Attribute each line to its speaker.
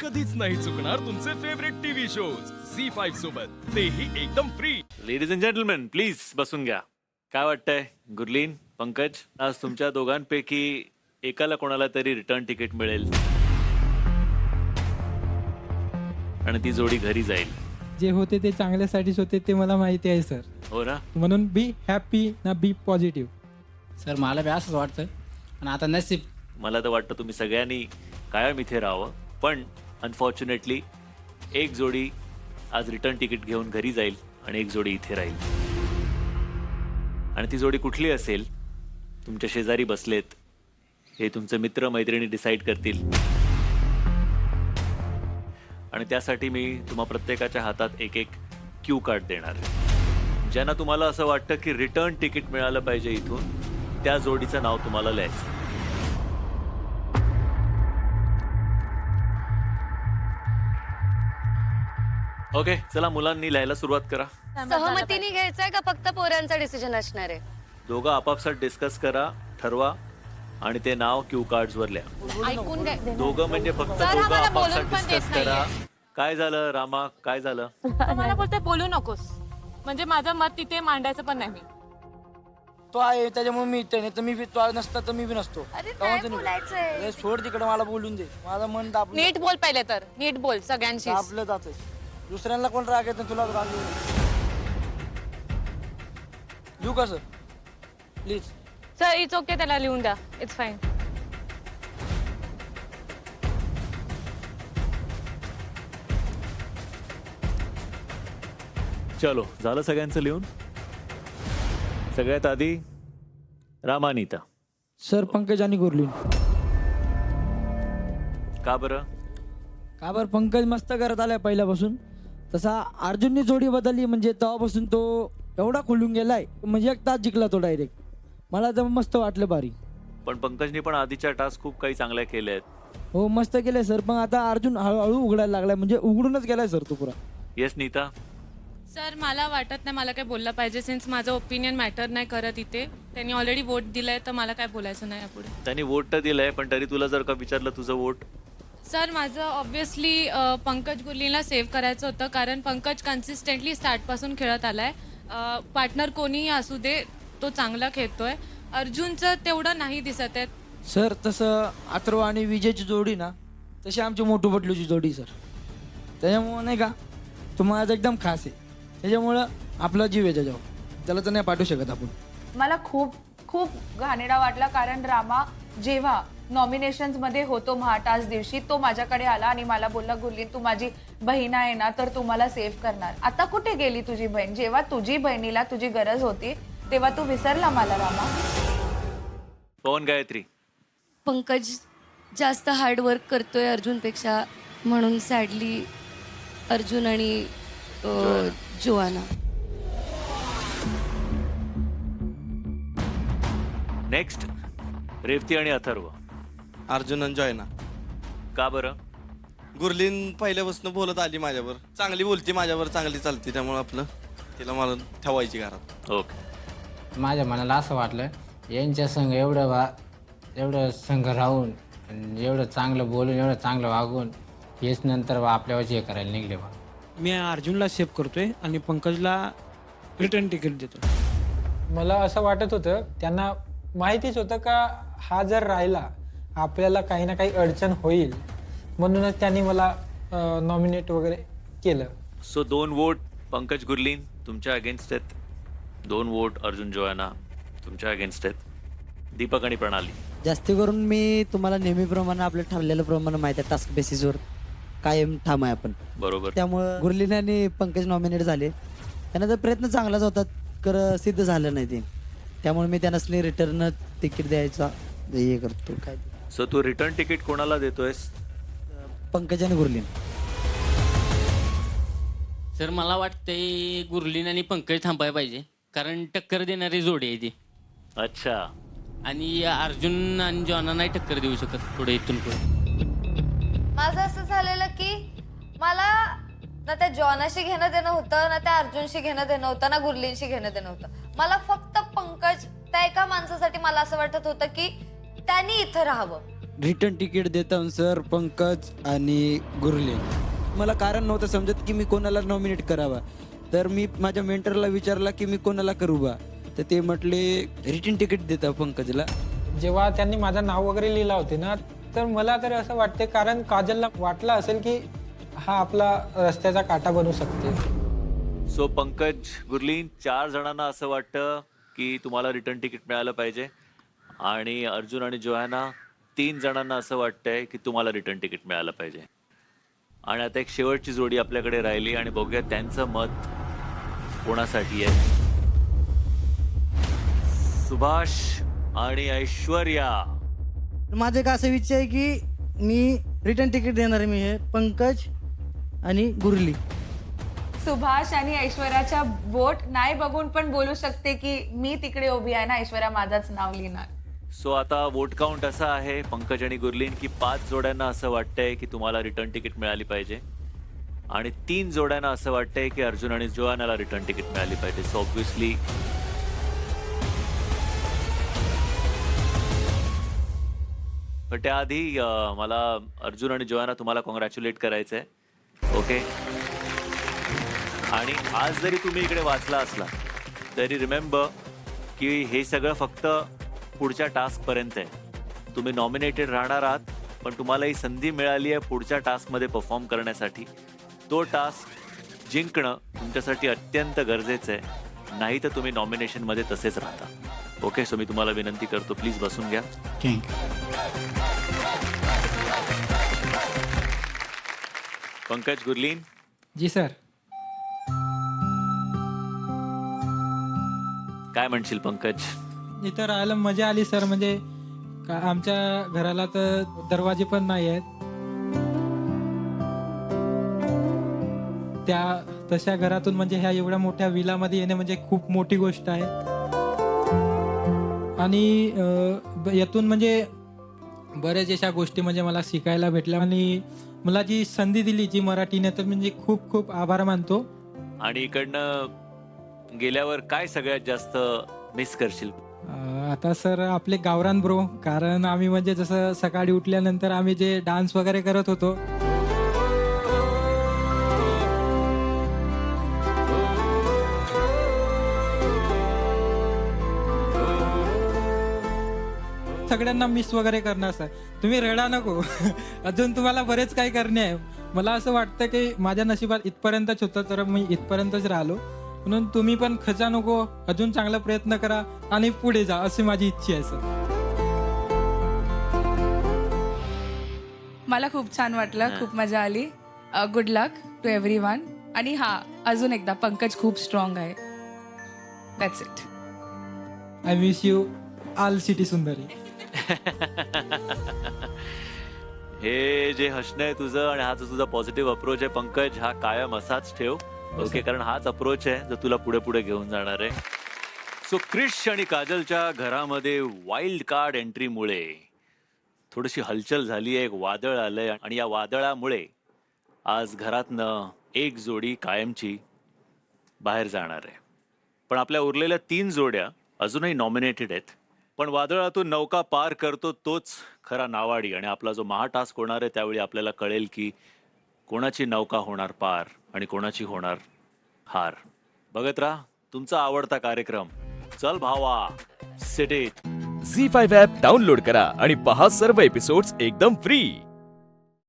Speaker 1: कधीच नाही चुकणार तुमचे फेवरेट टीव्ही शोज झी5 सोबत, तेही एकदम free.
Speaker 2: Ladies and gentleman, please बसून घ्या. काय वाटतंय गुरलीन, पंकज, आज तुमच्या दोघांपैकी एकाला कोणाला तरी रिटर्न तिकीट मिळेल आणि ती जोडी घरी जाईल,
Speaker 3: जे होते ते चांगल्यासाठीच होते ते मला माहिती आहे सर.
Speaker 2: हो ना?
Speaker 3: म्हणून बी हॅपी ना बी पॉझिटिव्ह.
Speaker 4: सर मला बी असंच वाटतं, पण आता नसीब.
Speaker 2: मला तर वाटतं तुम्ही सगळ्यांनी कायम इथे राहावं, पण अनफॉर्च्युनेटली एक जोडी आज रिटर्न तिकीट घेऊन घरी जाईल आणि एक जोडी इथे राहील. आणि ती जोडी कुठली असेल, तुमच्या शेजारी बसलेत, हे तुमचे मित्र मैत्रिणी डिसाईड करतील. आणि त्यासाठी मी तुम्हा प्रत्येकाच्या हातात एक एक क्यू कार्ड देणार आहे. ज्यांना तुम्हाला असं वाटतं की रिटर्न तिकीट मिळालं पाहिजे इथून, त्या जोडीचं नाव तुम्हाला लिहायचं. ओके, चला मुलांनी लिहायला सुरुवात करा.
Speaker 5: सहमतीने घ्यायचंय का फक्त पोरांचा डिसिजन असणार आहे?
Speaker 2: दोघं आपापसात डिस्कस करा, ठरवा आणि ते नाव क्यू कार्ड्स वर लिहा.
Speaker 5: ऐकून घ्या.
Speaker 2: दोघं म्हणजे फक्त दोघं आपापसात डिस्कस करा. काय झालं रामा, काय झालं?
Speaker 6: मला बोलतोय बोलू नकोस, म्हणजे माझं मत तिथे मांडायचं पण नाही.
Speaker 7: तो आहे त्याच्यामुळे मी इथे नाही तर मी तो नसता तर मी बी नसतो.
Speaker 5: अरे
Speaker 7: तेव्हा
Speaker 5: काय
Speaker 7: तुम्ही-
Speaker 5: बोलायचंय?
Speaker 7: अरे सोड तिकडे, मला बोलून दे. माझं मन दाबलं
Speaker 6: नीट बोल पहिले तर, नीट बोल सगळ्यांशी.
Speaker 7: दाबलं जात. दुसऱ्यांना कोण राग येत तुला राग येईल. येऊ कसं प्लीज.
Speaker 6: सर इट्स ओके, त्याला लिहून द्या, इट्स फाईन.
Speaker 2: चलो, झालं सगळ्यांचं लिहून? सगळ्यात आधी रामानिता.
Speaker 7: सर पंकज आणि गुरलीन.
Speaker 2: का बरं?
Speaker 7: का बरं? पंकज मस्त करत आलाय पहिल्यापासून. तसा अर्जुननी जोडी बदलली म्हणजे तेव्हापासून तो एवढा खुलून गेलाय, म्हणजे एक तास जिंकला तो डायरेक्ट. मला तर मस्त वाटलं भारी.
Speaker 2: पण पंकजनी पण आधीच्या टास्क खूप काही चांगल्या केल्या आहेत.
Speaker 7: हो मस्त केलंय सर, पण आता अर्जुन हळूहळू उघडायला लागलाय, म्हणजे उघडूनच गेलाय सर तो पुरा.
Speaker 2: येस नीता.
Speaker 6: सर मला वाटत नाही मला काय बोललं पाहिजे, सिन्स माझं ओपिनियन मॅटर नाही करत इथे. त्यांनी ऑलरेडी वोट दिलाय तर मला काय बोलायचं नाही यापुढे.
Speaker 2: त्यांनी वोट तर दिलंय, पण तरी तुला जर का विचारलं तुझं वोट?
Speaker 6: सर माझं ऑब्व्हियसली पंकज गुरलीला सेव्ह करायचं होतं, कारण पंकज कन्सिस्टंटली स्टार्टपासून खेळत आलाय. पार्टनर कोणीही असू दे, तो चांगला खेळतोय. अर्जुनचं तेवढं नाही दिसत आहे.
Speaker 7: सर तसं अथर्व आणि विजयची जोडी ना, तशी आमची मोठू पटलूची जोडी सर. त्याच्यामुळं नाही का, तो माझा एकदम खास आहे. त्याच्यामुळं आपला जीव आहे त्याच्यावर, त्याला तर नाही पाठवू शकत आपण.
Speaker 8: मला खूप खूप घाणेरडा वाटला, कारण रामा जेव्हा नॉमिनेशन्स मध्ये होतो महाटास दिवशी, तो माझ्याकडे आला आणि मला बोलला, गुरलीन तू माझी बहीण आहे ना, तर तू मला सेव्ह करणार. आता कुठे गेली तुझी बहीण? जेव्हा तुझी बहिणीला तुझी गरज होती तेव्हा तू विसरला मला रामा.
Speaker 2: पवन गायत्री.
Speaker 5: पंकज जास्त हार्ड वर्क करतोय अर्जुनपेक्षा, म्हणून सॅडली अर्जुन आणि जोआना.
Speaker 2: नेक्स्ट रेवती आणि अथर्व.
Speaker 9: अर्जुन आणि जॉयना.
Speaker 2: का बरं?
Speaker 9: गुरलीन पहिल्यापासून बोलत आली माझ्यावर, चांगली बोलती माझ्यावर, चांगली चालती, त्यामुळे आपलं तिला मला ठेवायची घरात.
Speaker 2: ओके.
Speaker 4: माझ्या मनाला असं वाटलं, यांच्या संग एवढं संघ राहून आणि एवढं चांगलं बोलून, एवढं चांगलं वागून, हेच नंतर आपल्यावर हे करायला निघले बा.
Speaker 3: मी अर्जुनला सेव्ह करतोय आणि पंकजला रिटर्न तिकीट देतो. मला असं वाटत होतं, त्यांना माहितीच होतं का हा जर राहिला आपल्याला काही ना काही अडचण होईल, म्हणूनच त्यांनी मला नॉमिनेट वगैरे केलं.
Speaker 2: सो 2 वोट पंकज गुरलीन तुमच्या अगेन्स्ट आहेत, 2 वोट अर्जुन जोयाना तुमच्या अगेन्स्ट आहेत. दीपक आणि प्रणाली.
Speaker 7: जास्ती करून मी तुम्हाला नेहमीप्रमाणे आपलं ठरलेलं प्रमाणे माहिती आहे, टास्क बेसिसवर कायम ठाम आहे आपण.
Speaker 2: बरोबर.
Speaker 7: त्यामुळं गुरलीन आणि पंकज नॉमिनेट झाले. त्यांना तर प्रयत्न चांगलाच होता, खरं सिद्ध झालं नाही ते. त्यामुळे मी त्यांना रिटर्न तिकीट द्यायचा हे करतो. काय
Speaker 2: सो तू रिटर्न तिकीट कोणाला देतोयस?
Speaker 7: पंकज आणि गुरलीन.
Speaker 10: सर मला वाटतंय गुरलीन आणि पंकज थांबायला पाहिजे, कारण टक्कर देणारी जोडी आहे ती.
Speaker 2: अच्छा.
Speaker 10: आणि अर्जुन आणि जॉना नाही टक्कर देऊ शकत पुढे, इथून पुढे.
Speaker 5: माझं असं झालेलं की मला ना त्या जॉनाशी घेणं देणं होतं, ना त्या अर्जुनशी घेणं देणं होतं, ना गुरलीनशी घेणं देणं होतं. मला फक्त पंकज, त्या एका माणसासाठी मला असं वाटत होतं की त्यांनी इथं राहावं.
Speaker 7: रिटर्न तिकीट देतात सर पंकज आणि गुरलीन. मला कारण नव्हतं समजत की मी कोणाला नॉमिनेट करावा. तर मी माझ्या मेंटरला विचारला की मी कोणाला करू बा. तर ते म्हटले रिटर्न तिकीट देता पंकजला.
Speaker 3: जेव्हा त्यांनी माझं नाव वगैरे लिहिलं होते ना, तर मला तर असं वाटते कारण काजलला वाटलं असेल की हा आपला रस्त्याचा काटा बनू शकते.
Speaker 2: सो पंकज गुरलीन 4 जणांना असं वाटतं की तुम्हाला रिटर्न तिकीट मिळालं पाहिजे आणि अर्जुन आणि जोहाना 3 जणांना असं वाटतंय की तुम्हाला रिटर्न तिकीट मिळालं पाहिजे. आणि आता एक शेवटची जोडी आपल्याकडे राहिली आणि बघूया त्यांचं मत कोणासाठी आहे. सुभाष आणि ऐश्वर्या.
Speaker 11: माझं एक असं विचार आहे की मी रिटर्न तिकीट देणार आहे. मी हे पंकज आणि गुरली.
Speaker 8: सुभाष आणि ऐश्वर्याच्या वोट नाही बघून पण बोलू शकते की मी तिकडे उभी आहे ना, ऐश्वर्या माझंच नाव लिहिणार.
Speaker 2: सो आता वोट काउंट असा आहे पंकज आणि गुरलीन की 5 जोड्यांना असं वाटतंय की तुम्हाला रिटर्न तिकीट मिळाली पाहिजे आणि 3 जोड्यांना असं वाटतंय की अर्जुन आणि जोहानाला रिटर्न तिकीट मिळाली पाहिजे. सो ऑब्व्हियसली पण त्याआधी मला अर्जुन आणि जोहाना तुम्हाला कॉंग्रॅच्युलेट करायचं आहे. ओके. आणि आज जरी तुम्ही इकडे वाचला असला तरी रिमेंबर की हे सगळं फक्त पुढच्या टास्कपर्यंत आहे. तुम्ही नॉमिनेटेड राहणार आहात पण तुम्हाला ही संधी मिळाली आहे पुढच्या टास्कमध्ये परफॉर्म करण्यासाठी. तो टास्क जिंकणं तुमच्यासाठी अत्यंत गरजेचं आहे, नाही तर तुम्ही नॉमिनेशनमध्ये तसेच राहता. ओके. सो मी तुम्हाला विनंती करतो प्लीज बसून घ्या. पंकज गुरलीन.
Speaker 3: जी सर.
Speaker 2: काय म्हणशील पंकज?
Speaker 3: इथं राहायला मजा आली सर. म्हणजे आमच्या घराला तर दरवाजे पण नाही आहेत. त्या तशा घरातून म्हणजे ह्या एवढ्या मोठ्या विलामध्ये येणे म्हणजे खूप मोठी गोष्ट आहे. आणि यातून म्हणजे बऱ्याच अशा गोष्टी म्हणजे मला शिकायला भेटल्या आणि मला जी संधी दिली जी मराठीने, तर म्हणजे खूप खूप आभार मानतो.
Speaker 2: आणि इकडनं गेल्यावर काय सगळ्यात जास्त मिस करशील?
Speaker 3: आता सर आपले गावरान ब्रो, कारण आम्ही म्हणजे जसं सकाळी उठल्यानंतर आम्ही जे डान्स वगैरे करत होतो सगळ्यांना मिस वगैरे करणार सर. तुम्ही रडा नको. अजून तुम्हाला बरेच काही करणे आहे. मला असं वाटतं की माझ्या नशिबात इथपर्यंतच होतं तर मी इथपर्यंतच राहिलो. म्हणून तुम्ही पण खचा नको, अजून चांगला प्रयत्न करा आणि पुढे जा अशी माझी इच्छा आहे सर.
Speaker 8: मला खूप छान वाटलं, खूप मजा आली. Good luck to everyone. आणि हा अजून एकदा पंकज खूप स्ट्रॉंग आहे. That's it.
Speaker 3: I wish you all city सुंदरी.
Speaker 2: हे जे हसणं आहे तुझं आणि हा जो तुझा पॉझिटिव्ह अप्रोच आहे पंकज, हा कायम असाच ठेव. ओके. कारण हाच अप्रोच आहे जो तुला पुढे पुढे घेऊन जाणार आहे. सो क्रिश आणि काजलच्या घरामध्ये वाईल्ड कार्ड एंट्रीमुळे थोडीशी हलचल झाली आहे. एक वादळ आलंय आणि या वादळामुळे आज घरातनं एक जोडी कायमची बाहेर जाणार आहे. पण आपल्या उरलेल्या 3 जोड्या अजूनही नॉमिनेटेड आहेत. पण वादळातून नौका पार करतो तोच खरा नावाडी. आणि आपला जो महाटास्क होणार आहे त्यावेळी आपल्याला कळेल की कोणाची नौका होणार पार आणि कोणाची होणार हार. बघत राहा तुमचा आवडता कार्यक्रम चल भावा सिटीत.
Speaker 1: झी5 ॲप डाउनलोड करा आणि पहा सर्व एपिसोड्स एकदम फ्री.